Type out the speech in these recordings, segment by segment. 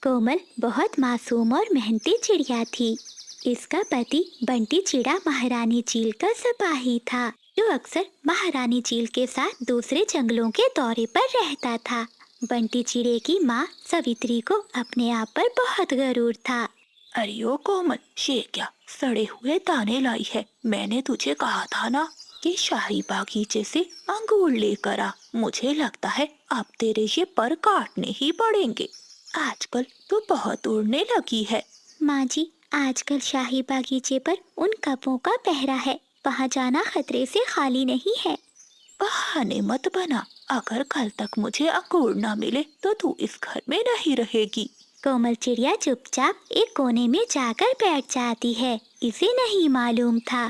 कोमल बहुत मासूम और मेहनती चिड़िया थी। इसका पति बंटी चिड़ा महारानी चील का सिपाही था, जो अक्सर महारानी चील के साथ दूसरे जंगलों के दौरे पर रहता था। बंटी चिड़े की माँ सवित्री को अपने आप पर बहुत गरूर था। अरे ओ कोमल, ये क्या सड़े हुए दाने लाई है? मैंने तुझे कहा था ना कि शाही बागीचे से अंगूर लेकर आ। मुझे लगता है अब तेरे ये पर काटने ही पड़ेंगे। आजकल तो बहुत उड़ने लगी है। माँ जी, आजकल शाही बागीचे पर उन कपों का पहरा है, वहाँ जाना खतरे से खाली नहीं है। बहाने मत बना। अगर कल तक मुझे अंगूर न मिले तो तू इस घर में नहीं रहेगी। कोमल चिड़िया चुपचाप एक कोने में जाकर बैठ जाती है। इसे नहीं मालूम था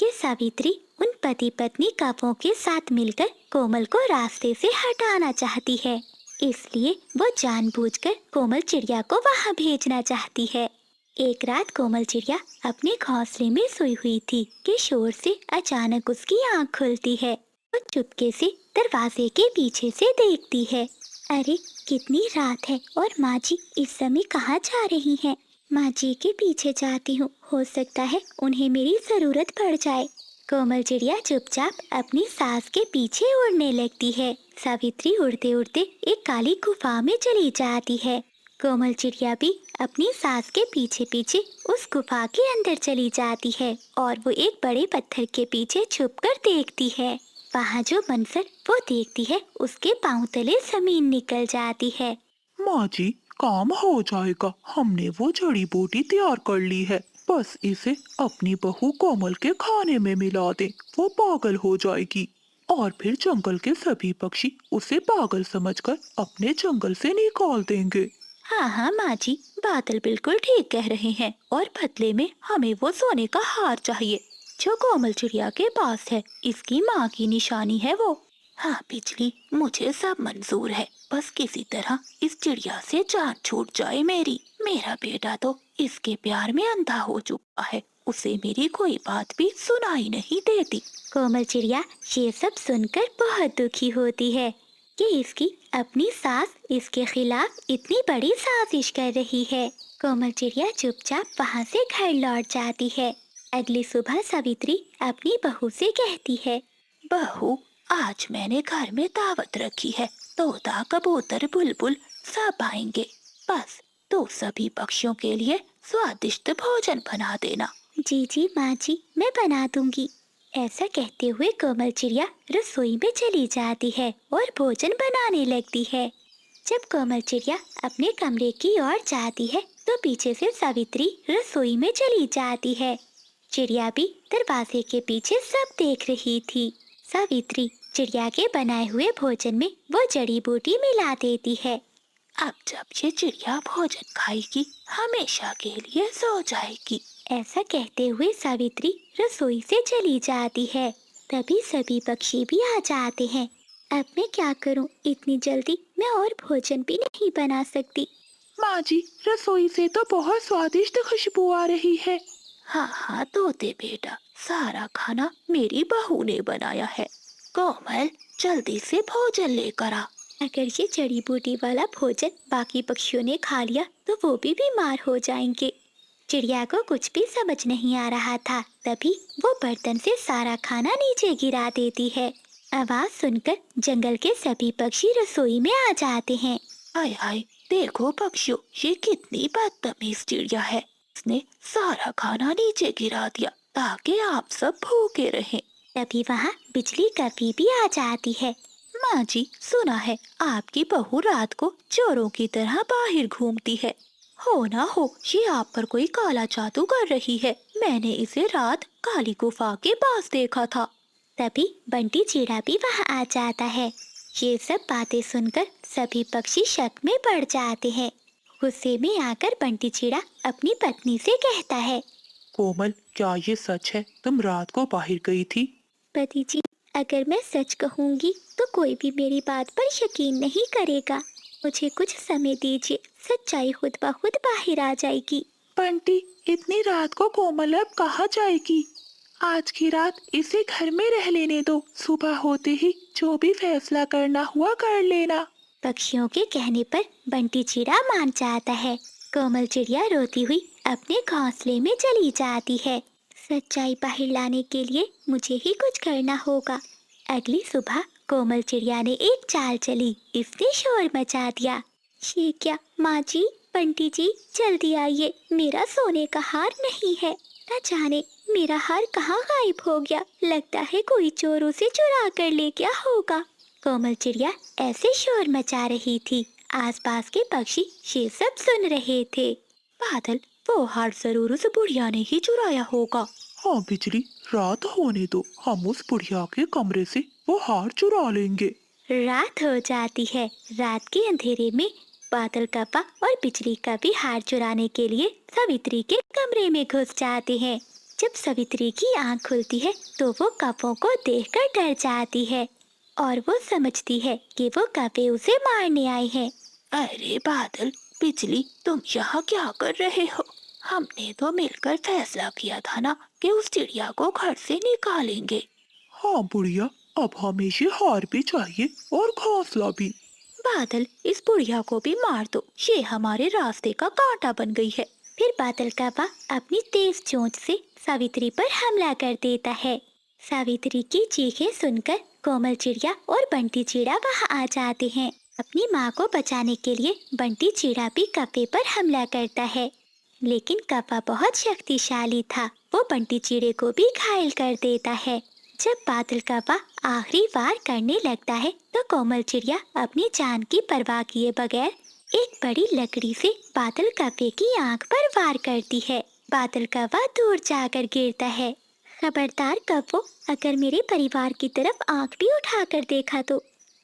कि सावित्री उन पति पत्नी कपों के साथ मिलकर कोमल को रास्ते से हटाना चाहती है। इसलिए वो जानबूझकर कोमल चिड़िया को वहां भेजना चाहती है। एक रात कोमल चिड़िया अपने घोंसले में सोई हुई थी कि शोर से अचानक उसकी आंख खुलती है। वो चुपके से दरवाजे के पीछे से देखती है। अरे, कितनी रात है और माँ जी इस समय कहाँ जा रही हैं? माँ जी के पीछे जाती हूँ, हो सकता है उन्हें मेरी जरूरत पड़ जाए। कोमल चिड़िया चुपचाप अपनी सास के पीछे उड़ने लगती है। सावित्री उड़ते उड़ते एक काली गुफा में चली जाती है। कोमल चिड़िया भी अपनी सास के पीछे पीछे उस गुफा के अंदर चली जाती है और वो एक बड़े पत्थर के पीछे छुपकर देखती है। वहाँ जो मंजर वो देखती है, उसके पांव तले जमीन निकल जाती है। माँ जी, काम हो जाएगा। हमने वो जड़ी बूटी तैयार कर ली है। बस इसे अपनी बहू कोमल के खाने में मिला दे, वो पागल हो जाएगी। और फिर जंगल के सभी पक्षी उसे पागल समझकर अपने जंगल से निकाल देंगे। हाँ हाँ माँ जी, बादल बिल्कुल ठीक कह रहे हैं। और बदले में हमें वो सोने का हार चाहिए जो कोमल चिड़िया के पास है। इसकी माँ की निशानी है वो। हाँ बिजली, मुझे सब मंजूर है। बस किसी तरह इस चिड़िया से जान छूट जाए मेरी। मेरा बेटा तो इसके प्यार में अंधा हो चुका है। उसे मेरी कोई बात भी सुनाई नहीं देती। कोमल चिड़िया ये सब सुनकर बहुत दुखी होती है कि इसकी अपनी सास इसके खिलाफ इतनी बड़ी साजिश कर रही है। कोमल चिड़िया चुपचाप वहाँ से घर लौट जाती है। अगली सुबह सावित्री अपनी बहू से कहती है, बहू, आज मैंने घर में दावत रखी है। तोता, कबूतर, बुलबुल सब आएंगे। बस तो सभी पक्षियों के लिए स्वादिष्ट भोजन बना देना। जी जी माँ जी, मैं बना दूंगी। ऐसा कहते हुए कोमल चिड़िया रसोई में चली जाती है और भोजन बनाने लगती है। जब कोमल चिड़िया अपने कमरे की ओर जाती है तो पीछे से सावित्री रसोई में चली जाती है। चिड़िया भी दरवाजे के पीछे सब देख रही थी। सावित्री चिड़िया के बनाए हुए भोजन में वो जड़ी बूटी मिला देती है। अब जब ये चिड़िया भोजन खाएगी हमेशा के लिए सो जाएगी। ऐसा कहते हुए सावित्री रसोई से चली जाती है। तभी सभी पक्षी भी आ जाते हैं। अब मैं क्या करूं? इतनी जल्दी मैं और भोजन भी नहीं बना सकती। माँ जी, रसोई से तो बहुत स्वादिष्ट खुशबू आ रही है। हाँ हाँ तोते बेटा, सारा खाना मेरी बहू ने बनाया है। कोमल, जल्दी से भोजन लेकर आ। अगर ये जड़ी बूटी वाला भोजन बाकी पक्षियों ने खा लिया तो वो भी बीमार हो जाएंगे। चिड़िया को कुछ भी समझ नहीं आ रहा था। तभी वो बर्तन से सारा खाना नीचे गिरा देती है। आवाज सुनकर जंगल के सभी पक्षी रसोई में आ जाते हैं। हाय हाय, देखो पक्षियों, ये कितनी बदतमीज चिड़िया है। इसने सारा खाना नीचे गिरा दिया ताकि आप सब भूखे रहें। तभी वहाँ बिजली कभी भी आ जाती है। माँ जी, सुना है आपकी बहू रात को चोरों की तरह बाहर घूमती है। हो ना हो ये आप पर कोई काला जादू कर रही है। मैंने इसे रात काली गुफा के पास देखा था। तभी बंटी चिड़ा भी वहाँ आ जाता है। ये सब बातें सुनकर सभी पक्षी शक में पड़ जाते हैं। गुस्से में आकर बंटी चिड़ा अपनी पत्नी से कहता है, कोमल, क्या ये सच है? तुम रात को बाहर गई थी? पति जी, अगर मैं सच कहूँगी तो कोई भी मेरी बात पर यकीन नहीं करेगा। मुझे कुछ समय दीजिए, सच्चाई खुद ब खुद बाहर आ जाएगी। बंटी, इतनी रात को कोमल अब कहाँ जाएगी? आज की रात इसे घर में रह लेने दो। सुबह होते ही जो भी फैसला करना हुआ कर लेना। पक्षियों के कहने पर बंटी चिड़ा मान जाता है। कोमल चिड़िया रोती हुई अपने घोंसले में चली जाती है। सच्चाई बाहर लाने के लिए मुझे ही कुछ करना होगा। अगली सुबह कोमल चिड़िया ने एक चाल चली। इसने शोर मचा दिया। ये क्या माँ जी, बंटी जी, जल्दी आइए, मेरा सोने का हार नहीं है। न जाने मेरा हार कहाँ गायब हो गया। लगता है कोई चोर उसे चुरा कर ले गया होगा। कोमल चिड़िया ऐसे शोर मचा रही थी। आसपास के पक्षी ये सब सुन रहे थे। बादल, वो हार जरूर उस बुढ़िया ने ही चुराया होगा। हाँ बिजली, रात होने दो, हम उस बुढ़िया के कमरे से वो हार चुरा लेंगे। रात हो जाती है। रात के अंधेरे में बादल कप्पा और बिजली का भी हार चुराने के लिए सावित्री के कमरे में घुस जाते हैं। जब सावित्री की आंख खुलती है तो वो कप्पों को देखकर डर जाती है और वो समझती है कि वो कप्पे उसे मारने आए हैं। अरे बादल, बिजली, तुम यहाँ क्या कर रहे हो? हमने तो मिलकर फैसला किया था ना कि उस चिड़िया को घर से निकालेंगे। हाँ बुढ़िया, अब हमें ये हार भी चाहिए और घोंसला भी। बादल, इस बुढ़िया को भी मार दो, ये हमारे रास्ते का कांटा बन गई है। फिर बादल कप्पा अपनी तेज चोंच से सावित्री पर हमला कर देता है। सावित्री की चीखें सुनकर कोमल चिड़िया और बंटी चिड़ा वहां आ जाते हैं। अपनी माँ को बचाने के लिए बंटी चिड़ा भी कप्पे पर हमला करता है, लेकिन कप्पा बहुत शक्तिशाली था। वो बंटी चिड़े को भी घायल कर देता है। जब बादल कप्पा आखिरी वार करने लगता है तो कोमल चिड़िया अपनी जान की परवाह किए बगैर एक बड़ी लकड़ी से बादल कप्पे की आंख पर वार करती है। बादल कप्पा दूर जाकर गिरता है। खबरदार कप्पो, अगर मेरे परिवार की तरफ आंख भी उठाकर देखा तो।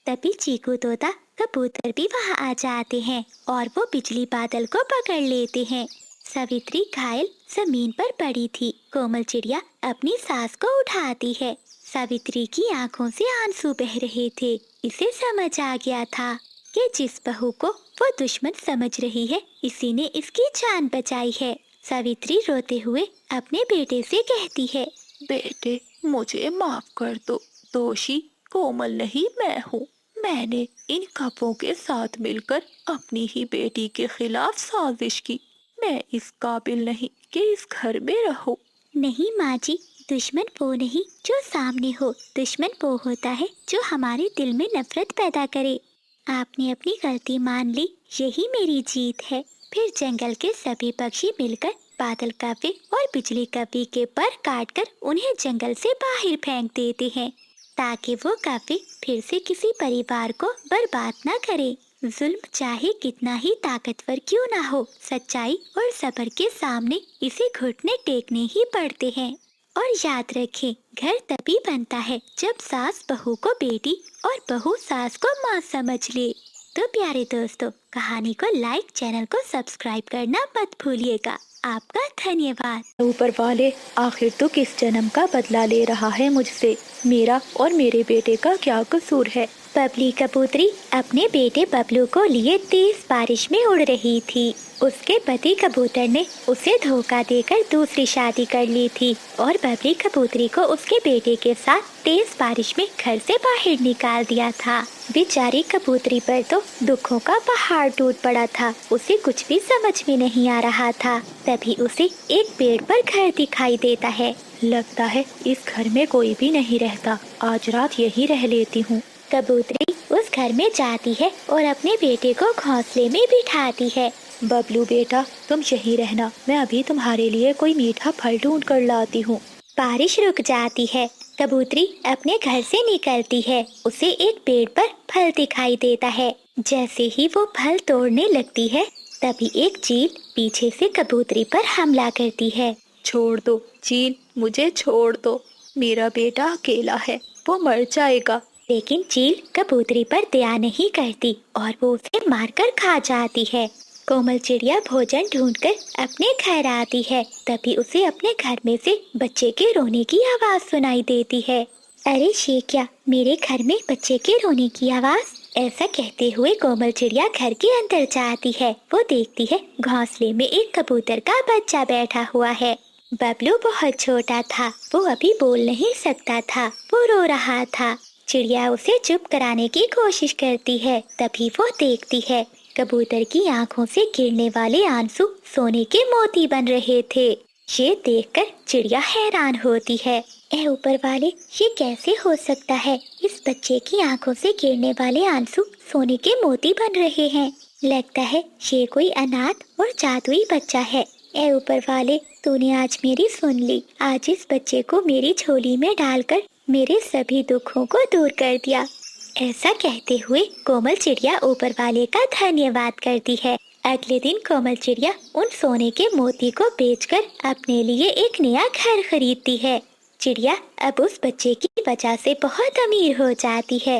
तभी चीकू तोता कबूतर भी वहां आ जाते हैं और वो बिजली बादल को पकड़ लेते हैं। सावित्री घायल जमीन पर पड़ी थी। कोमल चिड़िया अपनी सांस को उठाती है। सावित्री की आंखों से आंसू बह रहे थे। इसे समझ आ गया था कि जिस बहू को वो दुश्मन समझ रही है, इसी ने इसकी जान बचाई है। सावित्री रोते हुए अपने बेटे से कहती है, बेटे, मुझे माफ कर दो। दोषी कोमल नहीं, मैं हूँ। मैंने इन कप्पों के साथ मिलकर अपनी ही बेटी के खिलाफ साजिश की। मैं इस काबिल नहीं कि इस घर में रहूं। नहीं माँ जी, दुश्मन वो नहीं जो सामने हो, दुश्मन वो होता है जो हमारे दिल में नफरत पैदा करे। आपने अपनी गलती मान ली, यही मेरी जीत है। फिर जंगल के सभी पक्षी मिलकर बादल कप्पे और बिजली कप्पे के पर काटकर उन्हें जंगल से बाहर फेंक देते हैं, ताकि वो कप्पे फिर से किसी परिवार को बर्बाद न करे। जुल्म चाहे कितना ही ताकतवर क्यों ना हो, सच्चाई और सब्र के सामने इसे घुटने टेकने ही पड़ते हैं। और याद रखें, घर तभी बनता है जब सास बहू को बेटी और बहू सास को माँ समझ ले। तो प्यारे दोस्तों, कहानी को लाइक, चैनल को सब्सक्राइब करना मत भूलिएगा। आपका धन्यवाद। ऊपर वाले आखिर तो किस जन्म का बदला ले रहा है मुझसे? मेरा और मेरे बेटे का क्या कसूर है? बबली कबूतरी अपने बेटे बबलू को लिए तेज बारिश में उड़ रही थी। उसके पति कबूतर ने उसे धोखा देकर दूसरी शादी कर ली थी और बबली कबूतरी को उसके बेटे के साथ तेज बारिश में घर से बाहर निकाल दिया था। बेचारी कबूतरी पर तो दुखों का पहाड़ टूट पड़ा था। उसे कुछ भी समझ में नहीं आ रहा था। तभी उसे एक पेड़ पर घर दिखाई देता है। लगता है इस घर में कोई भी नहीं रहता। आज रात यहीं रह लेती हूँ। कबूतरी उस घर में जाती है और अपने बेटे को घोंसले में बिठाती है। बबलू बेटा, तुम यहीं रहना, मैं अभी तुम्हारे लिए कोई मीठा फल ढूंढ कर लाती हूँ। बारिश रुक जाती है। कबूतरी अपने घर से निकलती है। उसे एक पेड़ पर फल दिखाई देता है। जैसे ही वो फल तोड़ने लगती है, तभी एक चील पीछे से कबूतरी पर हमला करती है। छोड़ दो चील, मुझे छोड़ दो। मेरा बेटा अकेला है, वो मर जाएगा। लेकिन चील कबूतरी पर दया नहीं करती और वो उसे मारकर खा जाती है। कोमल चिड़िया भोजन ढूंढकर अपने घर आती है। तभी उसे अपने घर में से बच्चे के रोने की आवाज सुनाई देती है। अरे ये क्या, मेरे घर में बच्चे के रोने की आवाज? ऐसा कहते हुए कोमल चिड़िया घर के अंदर जाती है। वो देखती है घोंसले में एक कबूतर का बच्चा बैठा हुआ है। बबलू बहुत छोटा था, वो अभी बोल नहीं सकता था, वो रो रहा था। चिड़िया उसे चुप कराने की कोशिश करती है। तभी वो देखती है कबूतर की आंखों से गिरने वाले आंसू सोने के मोती बन रहे थे। ये देखकर चिड़िया हैरान होती है। ए ऊपर वाले, ये कैसे हो सकता है? इस बच्चे की आंखों से गिरने वाले आंसू सोने के मोती बन रहे हैं। लगता है ये कोई अनाथ और जादुई बच्चा है। ए ऊपर वाले, तूने आज मेरी सुन ली। आज इस बच्चे को मेरी झोली में डालकर मेरे सभी दुखों को दूर कर दिया। ऐसा कहते हुए कोमल चिड़िया ऊपर वाले का धन्यवाद करती है। अगले दिन कोमल चिड़िया उन सोने के मोती को बेचकर अपने लिए एक नया घर खरीदती है। चिड़िया अब उस बच्चे की वजह से बहुत अमीर हो जाती है।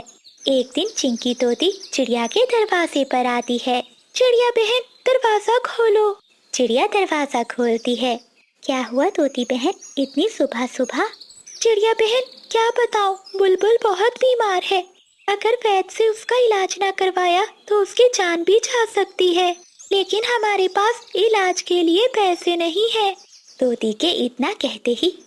एक दिन चिंकी तोती चिड़िया के दरवाजे पर आती है। चिड़िया बहन, दरवाजा खोलो। चिड़िया दरवाजा खोलती है। क्या हुआ तोती बहन, इतनी सुबह सुबह? चिड़िया बहन, क्या बताऊं, बुलबुल बहुत बीमार है। अगर वैद्य से उसका इलाज ना करवाया तो उसकी जान भी जा सकती है, लेकिन हमारे पास इलाज के लिए पैसे नहीं है। तोती के इतना कहते ही